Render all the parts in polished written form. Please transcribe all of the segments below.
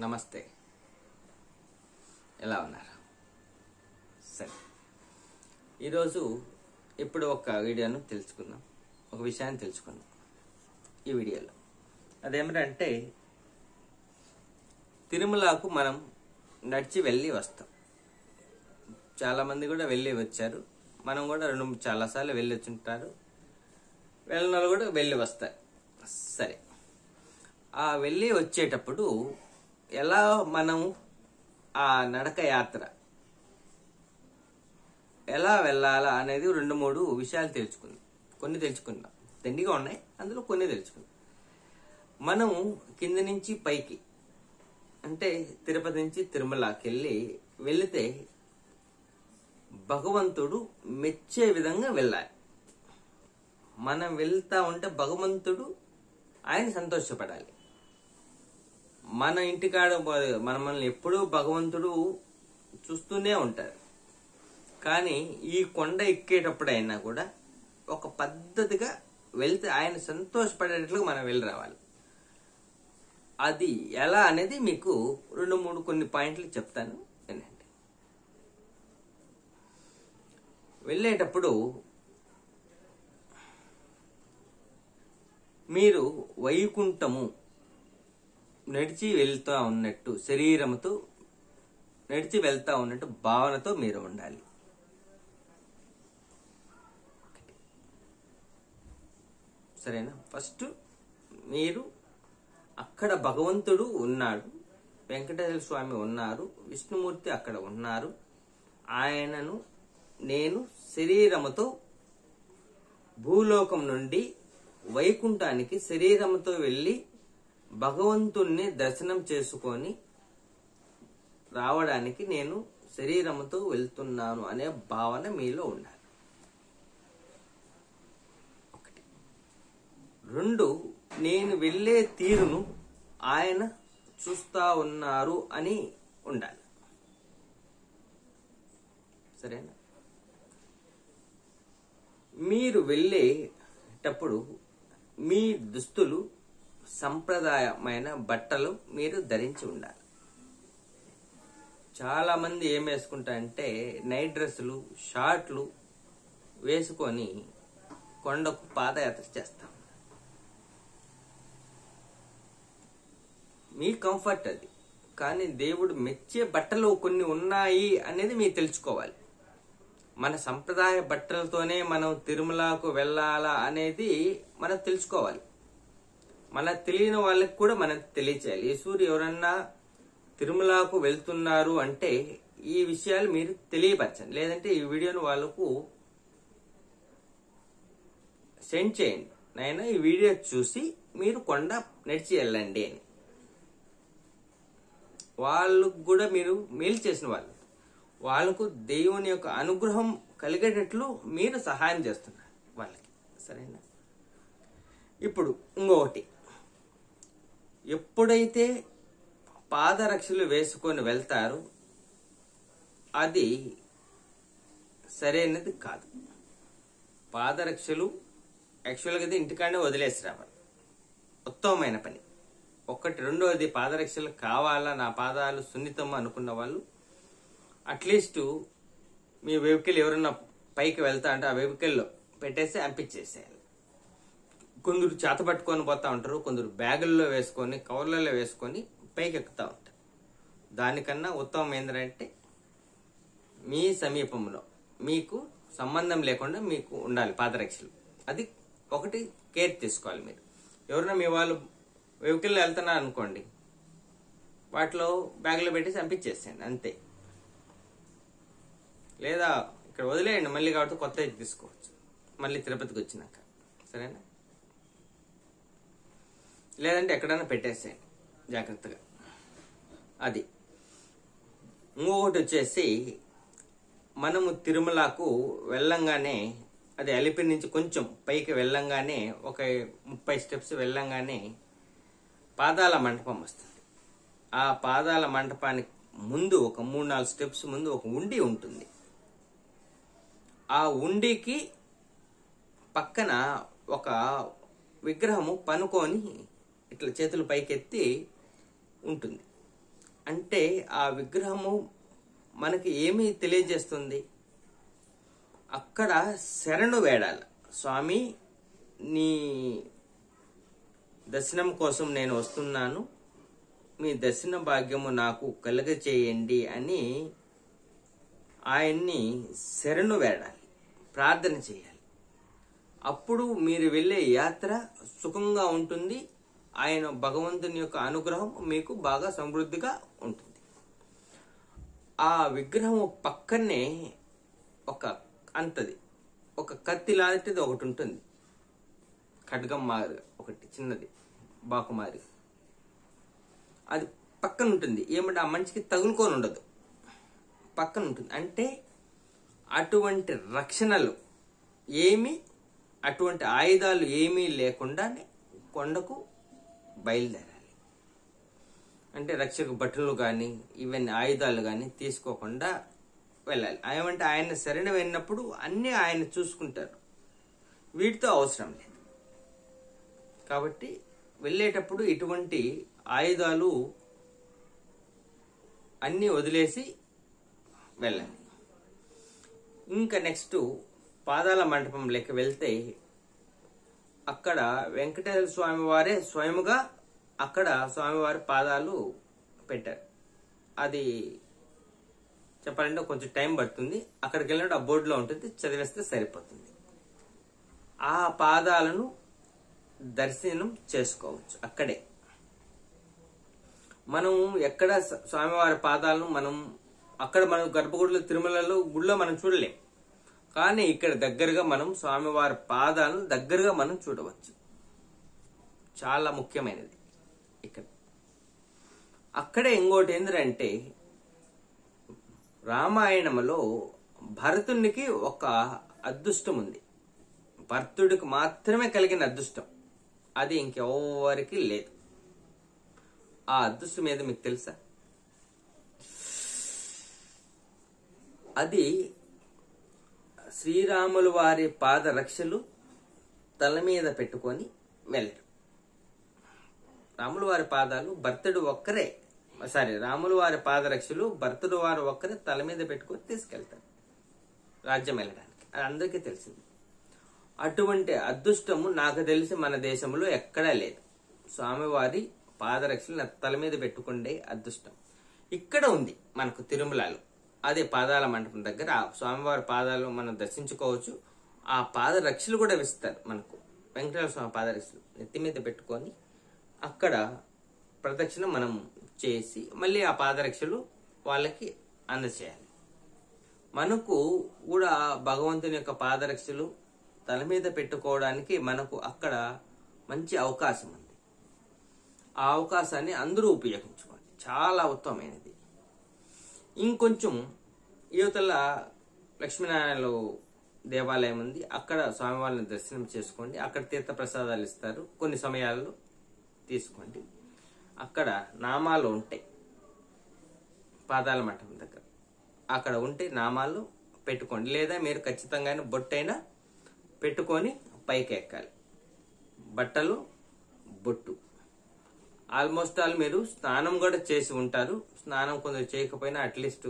నమస్తే, ఎలా ఉన్నారు? సరే, ఈరోజు ఇప్పుడు ఒక వీడియోను తెలుసుకుందాం, ఒక విషయాన్ని తెలుసుకుందాం ఈ వీడియోలో. అదేమిటంటే, తిరుమలకు మనం నడిచి వెళ్ళి వస్తాం. చాలామంది కూడా వెళ్ళి వచ్చారు, మనం కూడా చాలాసార్లు వెళ్ళి వచ్చుంటారు, వెళ్ళిన వాళ్ళు కూడా వెళ్ళి వస్తారు. సరే, ఆ వెళ్ళి వచ్చేటప్పుడు ఎలా మనం ఆ నడక యాత్ర ఎలా వెళ్ళాలా అనేది 2-3 విషయాలు తెలుసుకుందాం. కొన్ని తెలుసుకుందాం, దండిగా ఉన్నాయి, అందులో కొన్ని తెలుసుకుందాం. మనం కింద నుంచి పైకి అంటే తిరుపతి నుంచి తిరుమలకి వెళితే భగవంతుడు మెచ్చే విధంగా వెళ్ళాలి. మనం వెళ్తా ఉంటే భగవంతుడు ఆయన సంతోషపడాలి. మన ఇంటికాడ మనల్ని ఎప్పుడూ భగవంతుడు చూస్తూనే ఉంటారు. కానీ ఈ కొండ ఎక్కేటప్పుడైనా కూడా ఒక పద్ధతిగా వెళ్తే ఆయన సంతోషపడేటట్లుగా మనం వెళ్ళి రావాలి. అది ఎలా అనేది మీకు 2-3 కొన్ని పాయింట్లు చెప్తాను వినండి. వెళ్ళేటప్పుడు మీరు వైకుంఠము నడిచి వెళ్తా ఉన్నట్టు, శరీరంతో నడిచి వెళ్తా ఉన్నట్టు భావనతో మీరు ఉండాలి. సరేనా? ఫస్ట్ మీరు అక్కడ భగవంతుడు ఉన్నాడు, వెంకటేశ్వర స్వామి ఉన్నారు, విష్ణుమూర్తి అక్కడ ఉన్నారు. ఆయనను నేను శరీరముతో భూలోకం నుండి వైకుంఠానికి శరీరంతో వెళ్ళి భగవంతుణ్ణి దర్శనం చేసుకొని రావడానికి నేను శరీరంతో వెళ్తున్నాను అనే భావన మీలో ఉండాలి. 2, నేను వెళ్ళే తీరును ఆయన చూస్తా ఉన్నారు అని ఉండాలి. సరేనా? మీరు వెళ్ళేటప్పుడు మీ దుస్తులు సంప్రదాయమైన బట్టలు మీరు ధరించి ఉండాలి. చాలా మంది ఏం వేసుకుంటారంటే నైట్ డ్రెస్సులు, షార్ట్లు వేసుకొని కొండకు పాదయాత్ర చేస్తాం. మీ కంఫర్ట్ అది, కానీ దేవుడు మెచ్చే బట్టలు కొన్ని ఉన్నాయి అనేది మీరు తెలుసుకోవాలి. మన సంప్రదాయ బట్టలతోనే మనం తిరుమలకు వెళ్ళాలా అనేది మనం తెలుసుకోవాలి. మనకు తెలియని వాళ్ళకి కూడా మనం తెలియచేయాలి. ఈశ్వరు ఎవరన్నా తిరుమలకు వెళ్తున్నారు అంటే ఈ విషయాలు మీరు తెలియపరచండి, లేదంటే ఈ వీడియోను వాళ్ళకు సెండ్ చేయండి. నాయన, ఈ వీడియో చూసి మీరు కొండ నడిచి వెళ్ళండి అని. వాళ్ళకు కూడా మీరు మేలు చేసిన వాళ్ళకు దేవుని యొక్క అనుగ్రహం కలిగేటట్లు మీరు సహాయం చేస్తున్నారు వాళ్ళకి. సరేనా? ఇప్పుడు ఇంకొకటి, ఎప్పుడైతే పాదరక్షలు వేసుకొని వెళ్తారో అది సరైనది కాదు. పాదరక్షలు యాక్చువల్గా అయితే ఇంటికాడే వదిలేసి రావాలి, ఉత్తమమైన పని. 2, పాదరక్షలు కావాలా, నా పాదాలు సున్నితం అనుకున్న వాళ్ళు అట్లీస్ట్ మీ వెహికల్ ఎవరన్నా పైకి వెళ్తా అంటే ఆ వెహికల్లో పెట్టేసి పంపించేసేయాలి. కొందరు చేత పట్టుకొని పోతా ఉంటారు, కొందరు బ్యాగుల్లో వేసుకొని కవర్లలో వేసుకొని పైకి ఎక్కుతా ఉంటారు. దానికన్నా ఉత్తమం ఏంటంటే మీ సమీపంలో మీకు సంబంధం లేకుండా మీకు ఉండాలి పాదరక్షలు. అది ఒకటి కేర్ తీసుకోవాలి మీరు. ఎవరైనా మీ వాళ్ళు వెహికల్లో వెళ్తున్నారు అనుకోండి, వాటిలో బ్యాగులో పెట్టేసి పంపించేసేయండి అంతే. లేదా ఇక్కడ వదిలేయండి, మళ్ళీ కాబట్టి కొత్త తీసుకోవచ్చు మళ్ళీ తిరుపతికి వచ్చినాక. సరేనా? లేదంటే ఎక్కడైనా పెట్టేసేయండి జాగ్రత్తగా. అది. ఇంకొకటి వచ్చేసి, మనము తిరుమలకు వెళ్ళంగానే, అది అలిపిరి నుంచి కొంచెం పైకి వెళ్ళంగానే ఒక 30 స్టెప్స్ వెళ్ళంగానే పాదాల మంటపం వస్తుంది. ఆ పాదాల మంటపానికి ముందు ఒక 3-4 స్టెప్స్ ముందు ఒక ఉండి ఉంటుంది. ఆ ఉండికి పక్కన ఒక విగ్రహము పనుకొని ఇట్లా చేతులు పైకెత్తి ఉంటుంది. అంటే ఆ విగ్రహము మనకి ఏమి తెలియజేస్తుంది? అక్కడ శరణు వేడాలి. స్వామి, నీ దర్శనం కోసం నేను వస్తున్నాను, మీ దర్శన భాగ్యము నాకు కలుగచేయండి అని ఆయన్ని శరణు వేడాలి, ప్రార్థన చేయాలి. అప్పుడు మీరు వెళ్ళే యాత్ర సుఖంగా ఉంటుంది. ఆయన భగవంతుని యొక్క అనుగ్రహం మీకు బాగా సమృద్ధిగా ఉంటుంది. ఆ విగ్రహం పక్కనే ఒక కత్తి లాంటిది ఒకటి ఉంటుంది, ఖడ్గం మాదిరిగా ఒకటి చిన్నది బాకుమారి. అది పక్కన ఉంటుంది. ఏమంటే ఆ మనిషికి తగులుకొని ఉండదు, పక్కన ఉంటుంది. అంటే అటువంటి రక్షణలు అటువంటి ఆయుధాలు ఏమీ లేకుండానే కొండకు బయలుదేరాలి. అంటే రక్షక భటులు కానీ ఇవన్నీ ఆయుధాలు కానీ తీసుకోకుండా వెళ్ళాలి. ఏమంటే ఆయన శరణ వెళ్ళినప్పుడు అన్నీ ఆయన చూసుకుంటారు, వీటితో అవసరం లేదు. కాబట్టి వెళ్ళేటప్పుడు ఇటువంటి ఆయుధాలు అన్నీ వదిలేసి వెళ్ళాలి. ఇంకా నెక్స్ట్ పాదాల మండపం లెక్క వెళ్తే అక్కడ వెంకటేశ్వర స్వామి వారే స్వయముగా అక్కడ స్వామివారి పాదాలు పెట్టారు. అది చెప్పాలంటే కొంచెం టైం పడుతుంది. అక్కడికి వెళ్ళినప్పుడు ఆ బోర్డులో ఉంటుంది, చదివేస్తే సరిపోతుంది. ఆ పాదాలను దర్శనం చేసుకోవచ్చు. అక్కడే మనం ఎక్కడ స్వామివారి పాదాలను మనం గర్భగుడిలో తిరుమలలో గుడిలో మనం చూడలేం. కానీ ఇక్కడ దగ్గరగా మనం స్వామివారి పాదాలను దగ్గరగా మనం చూడవచ్చు. చాలా ముఖ్యమైనది. ఇక్కడ అక్కడే ఇంకోటి ఏంటంటే, రామాయణంలో భరతునికి ఒక అదృష్టం ఉంది. భరతుడికి మాత్రమే కలిగిన అదృష్టం, అది ఇంకెవరికి లేదు. ఆ అదృష్టం ఏదో మీకు తెలుసా? అది శ్రీరాములు వారి పాదరక్షలు తల మీద పెట్టుకొని వెళ్ళరు. రాములు వారి పాదాలు రాములు వారి పాదరక్షలు భరతుడు వారు ఒక్కరే తల మీద పెట్టుకొని తీసుకెళ్తారు రాజ్యం వెళ్ళడానికి. అది అందరికీ తెలిసింది. అటువంటి అదృష్టము నాకు తెలిసి మన దేశంలో ఎక్కడా లేదు. స్వామివారి పాదరక్షలు తల మీద పెట్టుకుండే అదృష్టం ఇక్కడ ఉంది మనకు తిరుమలలో. అదే పాదాల మండపం దగ్గర స్వామివారి పాదాలు మనం దర్శించుకోవచ్చు. ఆ పాదరక్షలు కూడా ఇస్తారు మనకు. వెంకటేశ్వర స్వామి పాదరక్షలు నెత్తి మీద పెట్టుకొని అక్కడ ప్రదక్షిణ మనం చేసి మళ్ళీ ఆ పాదరక్షలు వాళ్ళకి అందచేయాలి. మనకు కూడా భగవంతుని యొక్క పాదరక్షలు తల మీద పెట్టుకోవడానికి మనకు అక్కడ మంచి అవకాశం ఉంది. ఆ అవకాశాన్ని అందరూ ఉపయోగించుకోండి, చాలా ఉత్తమమైనది. ఇంకొంచెం యువతల లక్ష్మీనారాయణలో దేవాలయం ఉంది, అక్కడ స్వామివారిని దర్శనం చేసుకోండి. అక్కడ తీర్థ ప్రసాదాలు ఇస్తారు, కొన్ని సమయాల్లో తీసుకోండి. అక్కడ నామాలు ఉంటాయి పాదాల మంటపం దగ్గర, అక్కడ ఉంటే నామాలు పెట్టుకోండి. లేదా మీరు ఖచ్చితంగా బొట్టైనా పెట్టుకొని పైకి ఎక్కాలి. బట్టలు, బొట్టు. ఆల్మోస్ట్ ఆల్ మీరు స్నానం కూడా చేసి ఉంటారు. స్నానం కొందరు చేయకపోయినా అట్లీస్ట్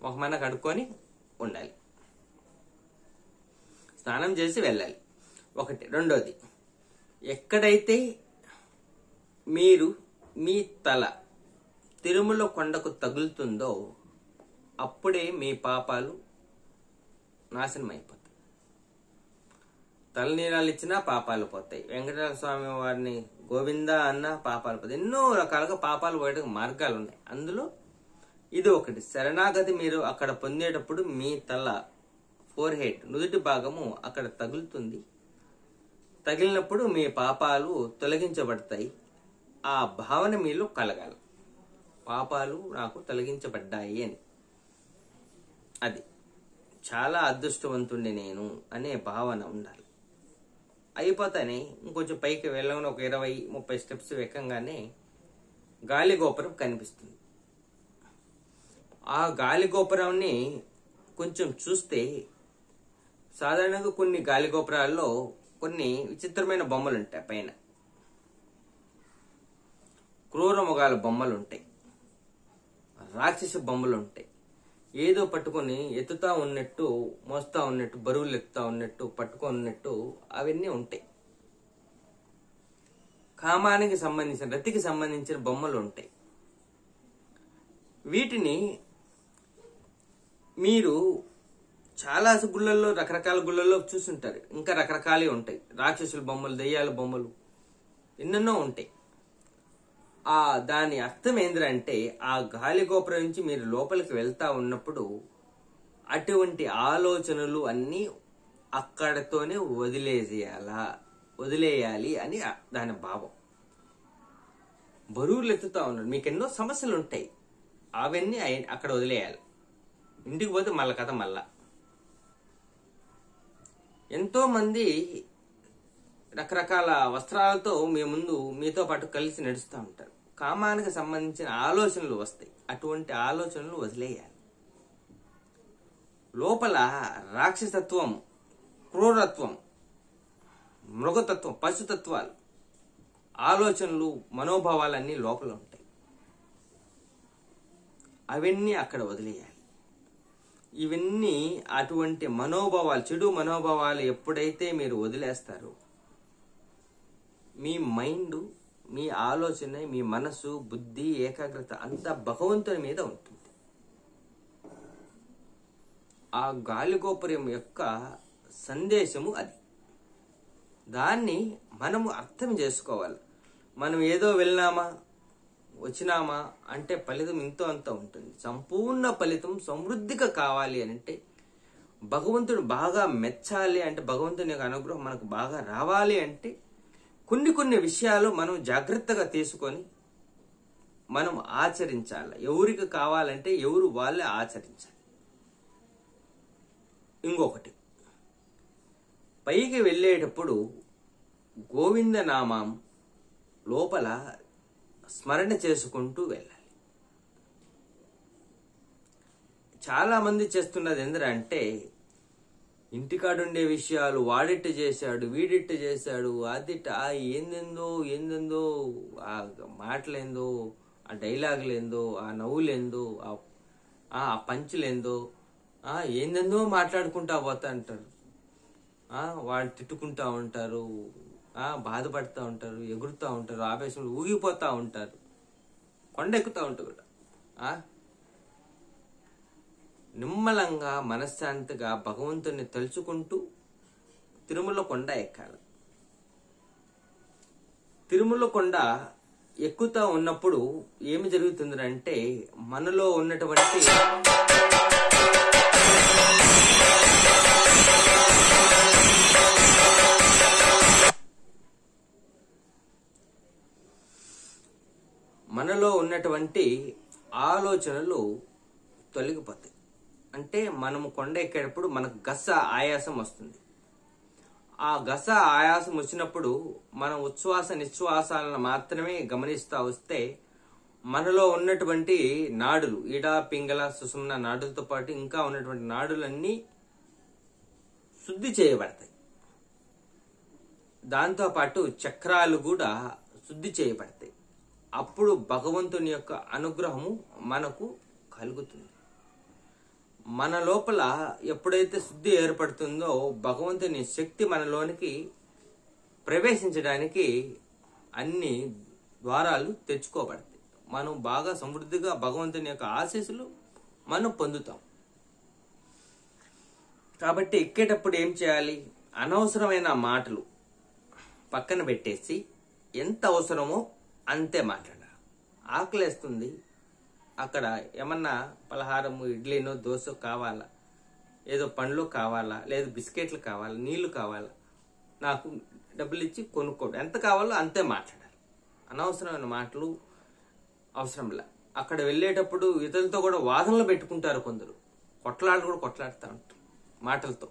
మొహమైన కడుక్కొని ఉండాలి. స్నానం చేసి వెళ్ళాలి ఒకటి. రెండోది, ఎక్కడైతే మీరు మీ తల తిరుమల కొండకు తగులుతుందో అప్పుడే మీ పాపాలు నాశనం అయిపోతాయి. తలనీరాలు ఇచ్చినా పాపాలు పోతాయి. వెంకటేశ్వర స్వామి వారిని గోవింద అన్న పాపాలు పోతాయి. ఎన్నో రకాలుగా పాపాలు పోయడానికి మార్గాలు ఉన్నాయి. అందులో ఇది ఒకటి. శరణాగతి మీరు అక్కడ పొందేటప్పుడు మీ తల ఫోర్ హెడ్ నుదుటి భాగము అక్కడ తగులుతుంది. తగిలినప్పుడు మీ పాపాలు తొలగించబడతాయి. ఆ భావన మీలో కలగాలి, పాపాలు నాకు తొలగించబడ్డాయి అని. అది చాలా అదృష్టవంతుణ్ణి నేను అనే భావన ఉండాలి. అయిపోతానే ఇంకొంచెం పైకి వెళ్ళగానే ఒక 20-30 స్టెప్స్ ఎక్కంగానే గాలి గోపురం కనిపిస్తుంది. ఆ గాలి గోపురాన్ని కొంచెం చూస్తే సాధారణంగా కొన్ని గాలి గోపురాల్లో కొన్ని విచిత్రమైన బొమ్మలు ఉంటాయి పైన. క్రూర మొగాల బొమ్మలు ఉంటాయి, రాక్షస బొమ్మలు ఉంటాయి. ఏదో పట్టుకొని ఎత్తుతా ఉన్నట్టు, మోస్తా ఉన్నట్టు, బరువులు ఎత్తుతా ఉన్నట్టు, పట్టుకొని ఉన్నట్టు అవన్నీ ఉంటాయి. కామానికి సంబంధించిన, రతికి సంబంధించిన బొమ్మలు ఉంటాయి. వీటిని మీరు చాలా గుళ్ళల్లో, రకరకాల గుళ్ళల్లో చూస్తుంటారు. ఇంకా రకరకాలే ఉంటాయి. రాక్షసుల బొమ్మలు, దెయ్యాల బొమ్మలు ఎన్నెన్నో ఉంటాయి. దాని అర్థం ఏంటంటే, ఆ గాలి గోపురం నుంచి మీరు లోపలికి వెళ్తా ఉన్నప్పుడు అటువంటి ఆలోచనలు అన్నీ అక్కడతోనే వదిలేయాలి అని దాని భావం. బరువులు ఎత్తుతా ఉన్నాడు, మీకు ఎన్నో సమస్యలు ఉంటాయి, అవన్నీ అక్కడ వదిలేయాలి. ఇంటికి పోతే మళ్ళా కథ మళ్ళా. ఎంతో మంది రకరకాల వస్త్రాలతో మీ ముందు మీతో పాటు కలిసి నడుస్తూ ఉంటారు. కామానికి సంబంధించిన ఆలోచనలు వస్తాయి. అటువంటి ఆలోచనలు వదిలేయాలి. లోపల రాక్షసత్వం, క్రూరత్వం, మృగతత్వం, పశుతత్వాలు, ఆలోచనలు, మనోభావాలన్నీ లోపల ఉంటాయి. అవన్నీ అక్కడ వదిలేయాలి. ఇవన్నీ అటువంటి మనోభావాలు, చెడు మనోభావాలు ఎప్పుడైతే మీరు వదిలేస్తారో మీ మైండ్, మీ ఆలోచన, మీ మనసు, బుద్ధి, ఏకాగ్రత అంతా భగవంతుని మీద ఉంటుంది. ఆ గాలిగోపురం యొక్క సందేశము అది. దాన్ని మనము అర్థం చేసుకోవాలి. మనం ఏదో వెళ్ళినామా, వచ్చినామా అంటే ఫలితం ఇంతో అంత ఉంటుంది. సంపూర్ణ ఫలితం సమృద్ధిగా కావాలి అంటే, భగవంతుడు బాగా మెచ్చాలి అంటే, భగవంతుని యొక్క అనుగ్రహం మనకు బాగా రావాలి అంటే కొన్ని విషయాలు మనం జాగ్రత్తగా తీసుకొని మనం ఆచరించాలి. ఎవరికి కావాలంటే ఎవరు వాళ్ళే ఆచరించాలి. ఇంకొకటి, పైకి వెళ్ళేటప్పుడు గోవిందనామం లోపల స్మరణ చేసుకుంటూ వెళ్ళాలి. చాలా మంది చేస్తున్నది ఏంటంటే, ఇంటికాడుండే విషయాలు, వాడిట్టు చేశాడు, వీడిట్టు చేశాడు, అదిట ఏందెందో ఆ మాటలేందో, ఆ డైలాగులేందో, ఆ నవ్వులేందో, ఆ పంచులేందో, ఏందెందో మాట్లాడుకుంటా పోతా అంటారు. వాళ్ళు తిట్టుకుంటా ఉంటారు, బాధపడుతూ ఉంటారు, ఎగురుతూ ఉంటారు, ఆవేశంలో ఊగిపోతూ ఉంటారు, కొండ ఎక్కుతూ ఉంటారు. నిమ్మలంగా, మనశ్శాంతిగా భగవంతుని తలుచుకుంటూ తిరుమల కొండ ఎక్కాలి. తిరుమల కొండ ఎక్కుతూ ఉన్నప్పుడు ఏమి జరుగుతుందంటే, మనలో ఉన్నటువంటి ఆలోచనలు తొలగిపోతాయి. అంటే మనము కొండ ఎక్కేటప్పుడు మనకు గస ఆయాసం వస్తుంది. ఆ గస ఆయాసం వచ్చినప్పుడు మనం ఉచ్ఛ్వాస నిశ్వాసాలను మాత్రమే గమనిస్తూ వస్తే మనలో ఉన్నటువంటి నాడులు, ఈడ, పింగళ, సుషుమ్న నాడులతో పాటు ఇంకా ఉన్నటువంటి నాడులన్నీ శుద్ధి చేయబడతాయి. దాంతోపాటు చక్రాలు కూడా శుద్ధి చేయబడతాయి. అప్పుడు భగవంతుని యొక్క అనుగ్రహము మనకు కలుగుతుంది. మన లోపల ఎప్పుడైతే శుద్ధి ఏర్పడుతుందో భగవంతుని శక్తి మనలోనికి ప్రవేశించడానికి అన్ని ద్వారాలు తెచ్చుకోబడతాయి. మనం బాగా సమృద్ధిగా భగవంతుని యొక్క ఆశీస్సులు మనం పొందుతాం. కాబట్టి ఎక్కేటప్పుడు ఏం చేయాలి? అనవసరమైన మాటలు పక్కన పెట్టేసి ఎంత అవసరమో అంతే మాట్లాడాలి. ఆకలేస్తుంది, అక్కడ ఏమన్నా పలహారము, ఇడ్లీనో, దోశ కావాలా, ఏదో పండ్లు కావాలా, లేదా బిస్కెట్లు కావాలా, నీళ్లు కావాలా, నాకు డబ్బులు ఇచ్చి కొనుక్కోడు, ఎంత కావాలో అంతే మాట్లాడాలి. అనవసరమైన మాటలు అవసరంలా. అక్కడ వెళ్ళేటప్పుడు ఇతరులతో కూడా వాదనలు పెట్టుకుంటారు కొందరు, కొట్లాడుతూ ఉంటారు, మాటలతో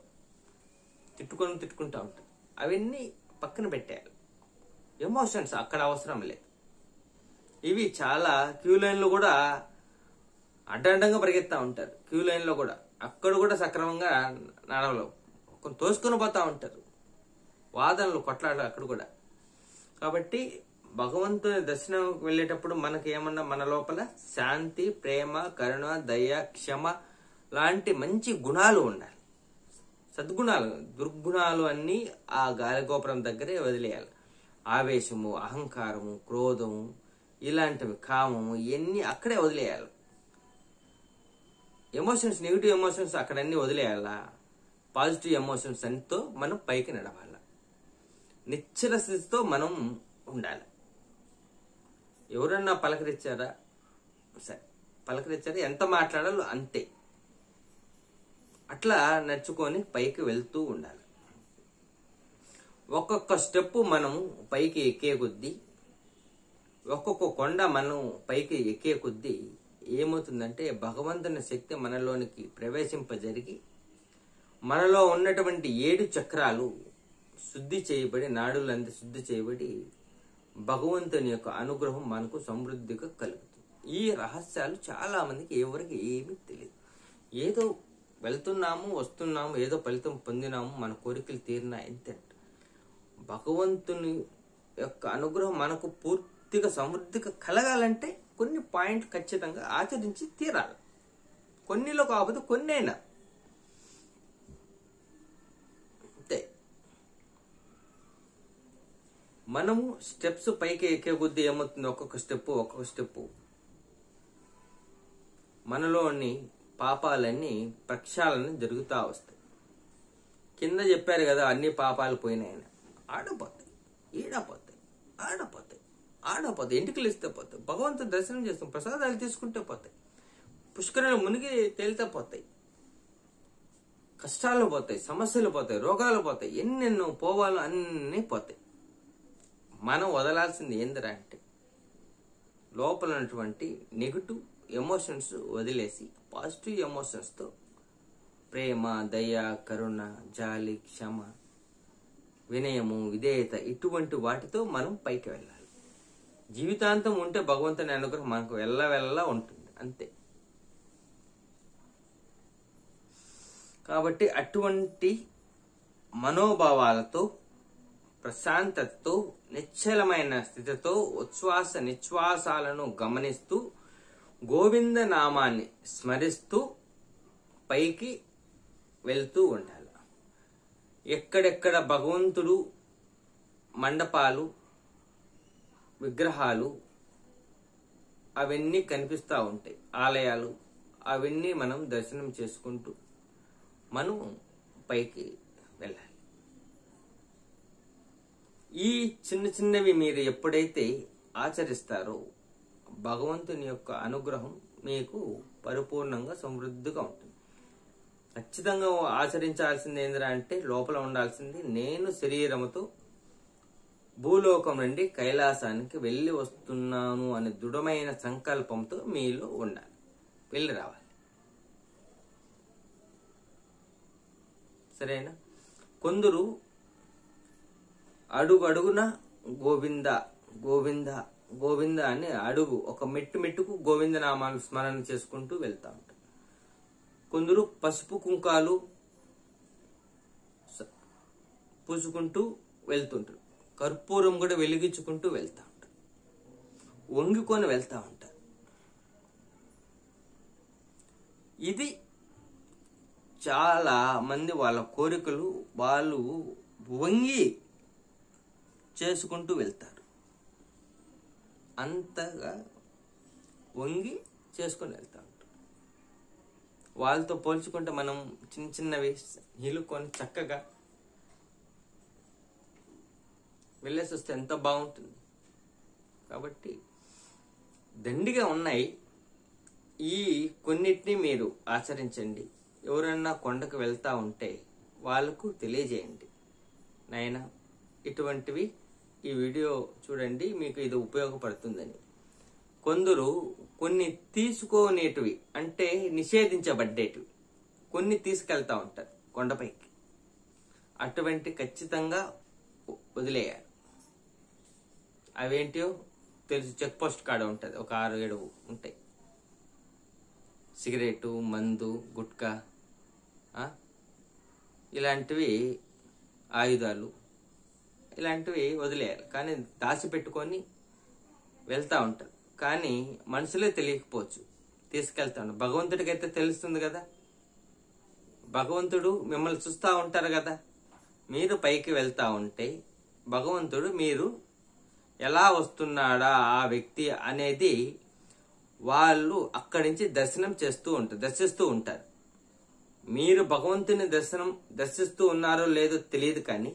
తిట్టుకుంటూ ఉంటారు. అవన్నీ పక్కన పెట్టేయాలి. ఎమోషన్స్ అక్కడ అవసరం లేదు. ఇవి చాలా క్యూ లైన్లో కూడా అడ్డంగా పరిగెత్తా ఉంటారు. క్యూ లైన్లో కూడా అక్కడ కూడా సక్రమంగా నడవలేవు, తోసుకొని పోతా ఉంటారు. వాదనలు, కొట్లాడలు అక్కడ కూడా. కాబట్టి భగవంతుని దర్శనం వెళ్ళేటప్పుడు మనకి ఏమన్నా మన లోపల శాంతి, ప్రేమ, కరుణ, దయ, క్షమ లాంటి మంచి గుణాలు ఉండాలి. సద్గుణాలు, దుర్గుణాలు అన్నీ ఆ గాలిగోపురం దగ్గరే వదిలేయాలి. ఆవేశము, అహంకారము, క్రోధము, ఇలాంటివి, కామము, ఇవన్నీ అక్కడే వదిలేయాలి. ఎమోషన్స్, నెగిటివ్ ఎమోషన్స్ అక్కడన్నీ వదిలేయాలా. పాజిటివ్ ఎమోషన్స్ అన్నితో మనం పైకి నడవాల. నిశ్చల స్థితితో మనం ఉండాలి. ఎవరన్నా పలకరించారా, సరే పలకరించారా, ఎంత మాట్లాడాలో అంతే, అట్లా నడుచుకొని పైకి వెళ్తూ ఉండాలి. ఒక్కొక్క స్టెప్ మనం పైకి ఎక్కే కొద్దీ, ఒక్కొక్క కొండ మనం పైకి ఎక్కే కొద్దీ ఏమవుతుందంటే భగవంతుని శక్తి మనలోనికి ప్రవేశింపజరిగి మనలో ఉన్నటువంటి 7 చక్రాలు శుద్ధి చేయబడి, నాడులంతా శుద్ధి చేయబడి భగవంతుని యొక్క అనుగ్రహం మనకు సమృద్ధిగా కలుగుతుంది. ఈ రహస్యాలు చాలా మందికి ఎవరికి ఏమీ తెలియదు. ఏదో వెళ్తున్నాము, వస్తున్నాము, ఏదో ఫలితం పొందినాము, మన కోరికలు తీరినాయి అంతే. భగవంతుని యొక్క అనుగ్రహం మనకు పూర్తిగా సమృద్ధిగా కలగాలంటే కొన్ని పాయింట్లు ఖచ్చితంగా ఆచరించి తీరాలి. కొన్నిలో కాకపోతే కొన్నైనా అంతే. మనము స్టెప్స్ పైకి ఎక్కే కొద్దీ ఏమవుతుంది, ఒక్కొక్క స్టెప్ మనలోని పాపాలన్నీ ప్రక్షాళన జరుగుతూ వస్తాయి. కింద చెప్పారు కదా, అన్ని పాపాలు పోయినాయని. ఆడపోతాయి, ఈడపోతాయి, ఆడపోతాయి, ఇంటికి ఇస్తే పోతాయి, భగవంతుని దర్శనం చేస్తాం, ప్రసాదాలు తీసుకుంటే పోతాయి, పుష్కరాలు మునిగి తేలితే పోతాయి, కష్టాలు పోతాయి, సమస్యలు పోతాయి, రోగాలు పోతాయి, ఎన్నెన్నో పోవాలో అన్నీ పోతాయి. మనం వదలాల్సింది ఏందిరా అంటే లోపల ఉన్నటువంటి నెగిటివ్ ఎమోషన్స్ వదిలేసి పాజిటివ్ ఎమోషన్స్తో ప్రేమ, దయ, కరుణ, జాలి, క్షమ, వినయము, విధేయత, ఇటువంటి వాటితో మనం పైకి వెళ్ళాలి. జీవితాంతం ఉంటే భగవంతుని అనుగ్రహం మనకు వెళ్ళ ఉంటుంది అంతే. కాబట్టి అటువంటి మనోభావాలతో, ప్రశాంతతతో, నిశ్చలమైన స్థితితో ఉచ్ఛ్వాస నిశ్వాసాలను గమనిస్తూ గోవింద నామాన్ని స్మరిస్తూ పైకి వెళ్తూ ఉండాలి. ఎక్కడెక్కడ భగవంతుడు మండపాలు, విగ్రహాలు అవన్నీ కనిపిస్తూ ఉంటాయి, ఆలయాలు, అవన్నీ మనం దర్శనం చేసుకుంటూ మనం పైకి వెళ్ళాలి. ఈ చిన్నవి మీరు ఎప్పుడైతే ఆచరిస్తారో భగవంతుని యొక్క అనుగ్రహం మీకు పరిపూర్ణంగా సమృద్ధిగా ఉంటుంది. ఖచ్చితంగా ఆచరించాల్సింది ఏందిరా అంటే లోపల ఉండాల్సింది నేను శరీరముతో భూలోకం నుండి కైలాసానికి వెళ్ళి వస్తున్నాను అనే దృఢమైన సంకల్పంతో మీలో ఉండాలి, వెళ్ళి రావాలి. సరేనా? కొందరు అడుగున గోవింద గోవింద గోవింద అని ఒక మెట్టుకు గోవింద నామాలు స్మరణ చేసుకుంటూ వెళ్తా ఉంటారు. కొందరు పసుపు కుంకాలు పూసుకుంటూ వెళ్తుంటారు, కర్పూరం కూడా వెలిగించుకుంటూ వెళ్తా ఉంటారు, వంగికొని వెళ్తా ఉంటారు. ఇది చాలా మంది వాళ్ళ కోరికలు వాళ్ళు వంగి చేసుకుంటూ వెళ్తారు. అంతగా వంగి చేసుకొని వెళ్తా ఉంటారు. వాళ్ళతో పోల్చుకుంటే మనం చిన్నవి నిలుకొని చక్కగా వెళ్ళేసి వస్తే ఎంత బాగుంటుంది. కాబట్టి దండిగా ఉన్నాయి, ఈ కొన్నిటిని మీరు ఆచరించండి. ఎవరన్నా కొండకు వెళ్తా ఉంటే వాళ్ళకు తెలియజేయండి, నాయనా ఇటువంటివి ఈ వీడియో చూడండి, మీకు ఇది ఉపయోగపడుతుందని. కొందరు కొన్ని తీసుకోనేటివి అంటే నిషేధించబడ్డేటివి కొన్ని తీసుకెళ్తా ఉంటారు కొండపైకి. అటువంటి ఖచ్చితంగా వదిలేయాలి. అవేంటియో తెలుసు, చెక్ పోస్ట్ కాడ ఉంటుంది, ఒక 6-7 ఉంటాయి. సిగరెట్, మందు, గుట్కా, ఇలాంటివి, ఆయుధాలు, ఇలాంటివి వదిలేయాలి. కానీ దాచిపెట్టుకొని వెళ్తా ఉంటారు. కానీ మనుషులే తెలియకపోవచ్చు తీసుకెళ్తా ఉంటారు. భగవంతుడికి అయితే తెలుస్తుంది కదా. భగవంతుడు మిమ్మల్ని చూస్తూ ఉంటారు కదా. మీరు పైకి వెళ్తా ఉంటే భగవంతుడు మీరు ఎలా వస్తున్నాడా ఆ వ్యక్తి అనేది వాళ్ళు అక్కడి నుంచి దర్శిస్తూ ఉంటారు. మీరు భగవంతుని దర్శిస్తూ ఉన్నారో లేదో తెలియదు, కానీ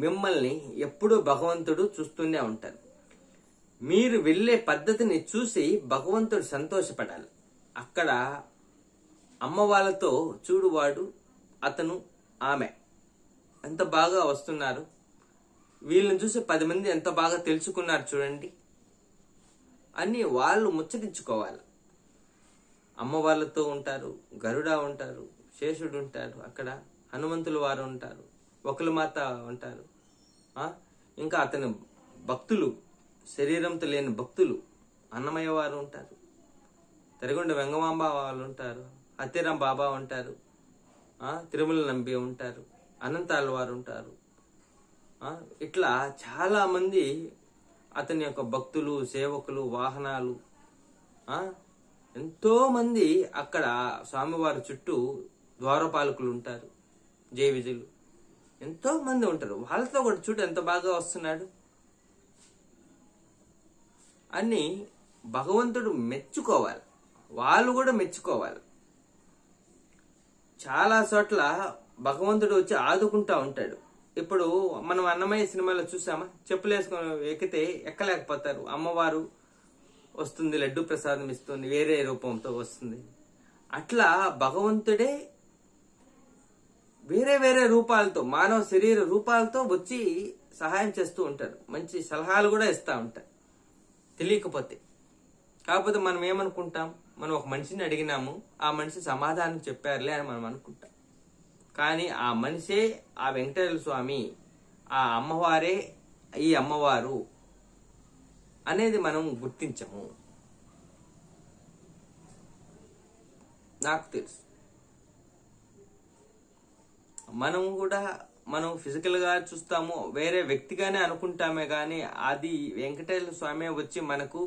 మిమ్మల్ని ఎప్పుడూ భగవంతుడు చూస్తూనే ఉంటారు. మీరు వెళ్ళే పద్ధతిని చూసి భగవంతుడు సంతోషపడాలి. అక్కడ అమ్మ వాళ్ళతో చూడు, వాడు అతను ఆమె ఎంత బాగా వస్తున్నారు, వీళ్ళని చూసి 10 మంది ఎంత బాగా తెలుసుకున్నారు చూడండి అని వాళ్ళు ముచ్చటించుకోవాలి. అమ్మ వాళ్ళతో ఉంటారు, గరుడ ఉంటారు, శేషుడు ఉంటారు, అక్కడ హనుమంతుల వారు ఉంటారు, వకులమాత ఉంటారు, ఇంకా అతని భక్తులు, శరీరంతో లేని భక్తులు అన్నమయ్య వారు ఉంటారు, తెరగొండ వెంగమాంబ వాళ్ళు ఉంటారు, అత్తిరం బాబా ఉంటారు, తిరుమల నంబి ఉంటారు, అనంతాల వారు ఉంటారు. ఇట్లా చాలా మంది అతని యొక్క భక్తులు, సేవకులు, వాహనాలు, ఎంతో మంది అక్కడ స్వామివారి చుట్టూ ద్వారపాలకులు ఉంటారు, జయ విజయులు ఎంతో మంది ఉంటారు. వాళ్ళతో కూడా చూడు ఎంత బాగా వస్తున్నాడు అని భగవంతుడు మెచ్చుకోవాలి, వాళ్ళు కూడా మెచ్చుకోవాలి. చాలా చోట్ల భగవంతుడు వచ్చి ఆదుకుంటా ఉంటాడు. ఇప్పుడు మనం అన్నమయ్య సినిమాలో చూసామా, చెప్పులు వేసుకొని ఎక్కితే ఎక్కలేకపోతారు, అమ్మవారు వస్తుంది, లడ్డు ప్రసాదం ఇస్తుంది, వేరే రూపంతో వస్తుంది. అట్లా భగవంతుడే వేరే వేరే రూపాలతో, మానవ శరీర రూపాలతో వచ్చి సహాయం చేస్తూ ఉంటారు, మంచి సలహాలు కూడా ఇస్తూ ఉంటారు తెలియకపోతే. కాకపోతే మనం ఏమనుకుంటాం, మనం ఒక మనిషిని అడిగినాము, ఆ మనిషి సమాధానం చెప్పారులే అని మనం అనుకుంటాం. కానీ ఆ మనిషే ఆ వెంకటేశ్వర స్వామి, ఆ అమ్మవారే ఈ అమ్మవారు అనేది మనం గుర్తించము. నాకు తెలుసు, మనం ఫిజికల్ గా చూస్తాము, వేరే వ్యక్తిగానే అనుకుంటామే, గాని అది వెంకటేశ్వర స్వామి వచ్చి మనకు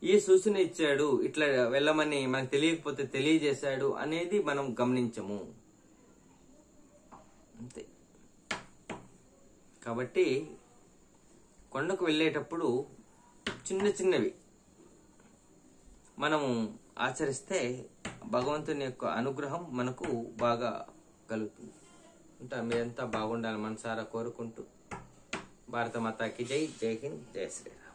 ఈ సూచన ఇచ్చాడు, ఇట్లా వెళ్ళమని మనకు తెలియకపోతే తెలియజేశాడు అనేది మనం గమనించము అంతే. కాబట్టి కొండకు వెళ్ళేటప్పుడు చిన్న చిన్నవి మనము ఆచరిస్తే భగవంతుని యొక్క అనుగ్రహం మనకు బాగా కలుగుతుంది. మీరంతా బాగుండాలి మనసారా కోరుకుంటూ, భారత మాతాకి జై. జై హింద్, జై శ్రీరామ్.